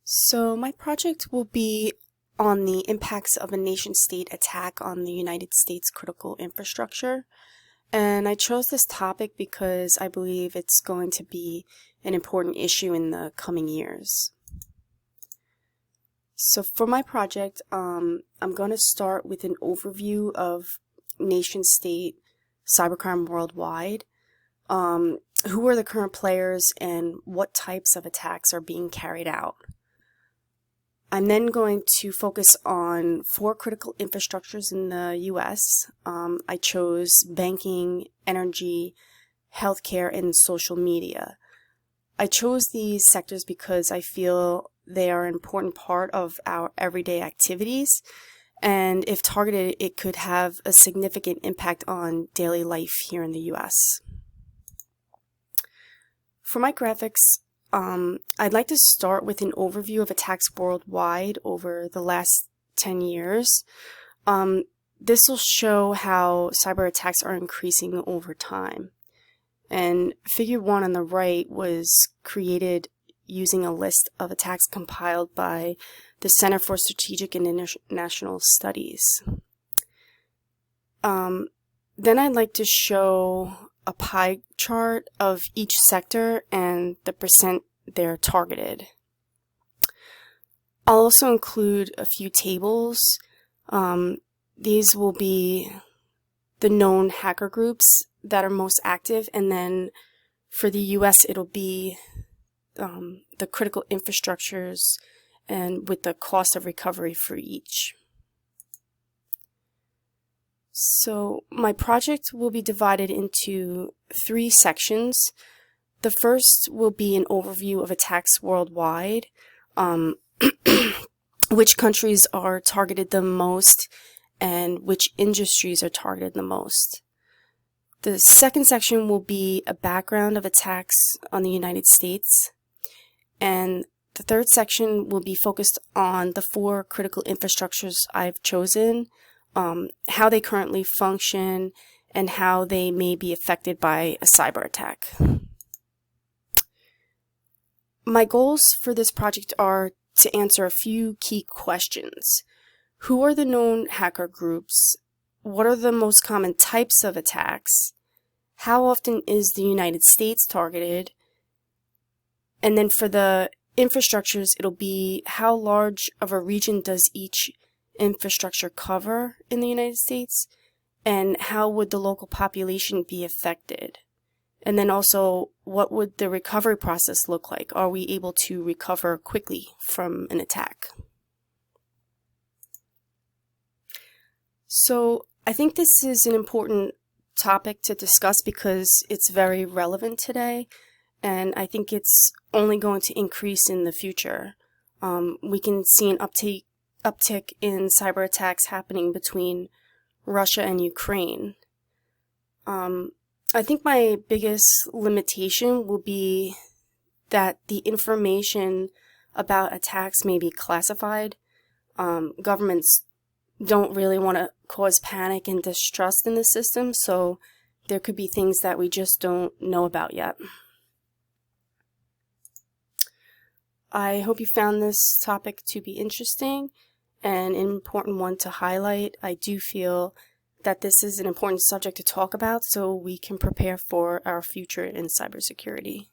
So my project will be on the impacts of a nation-state attack on the United States critical infrastructure. And I chose this topic because I believe it's going to be an important issue in the coming years. So for my project, I'm going to start with an overview of nation-state cybercrime worldwide. Who are the current players and what types of attacks are being carried out? I'm then going to focus on 4 critical infrastructures in the US. I chose banking, energy, healthcare, and social media. I chose these sectors because I feel they are an important part of our everyday activities, and if targeted, it could have a significant impact on daily life here in the US. For my graphics, I'd like to start with an overview of attacks worldwide over the last 10 years. This will show how cyber attacks are increasing over time. And figure 1 on the right was created using a list of attacks compiled by the Center for Strategic and International Studies. Then I'd like to show a pie chart of each sector and the percent they're targeted. I'll also include a few tables. These will be the known hacker groups that are most active, and then for the US it'll be the critical infrastructures and with the cost of recovery for each. So my project will be divided into 3 sections. The first will be an overview of attacks worldwide, which countries are targeted the most and which industries are targeted the most. The second section will be a background of attacks on the United States, and the third section will be focused on the 4 critical infrastructures I've chosen, how they currently function, and how they may be affected by a cyber attack. My goals for this project are to answer a few key questions. Who are the known hacker groups? What are the most common types of attacks? How often is the United States targeted? And then for the infrastructures, it'll be how large of a region does each infrastructure cover in the United States, and how would the local population be affected? And then also, what would the recovery process look like? Are we able to recover quickly from an attack? So I think this is an important topic to discuss because it's very relevant today, and I think it's only going to increase in the future. We can see an uptick in cyber attacks happening between Russia and Ukraine. I think my biggest limitation will be that the information about attacks may be classified. Governments don't really want to cause panic and distrust in the system, so there could be things that we just don't know about yet. I hope you found this topic to be interesting and an important one to highlight. I do feel that this is an important subject to talk about so we can prepare for our future in cybersecurity.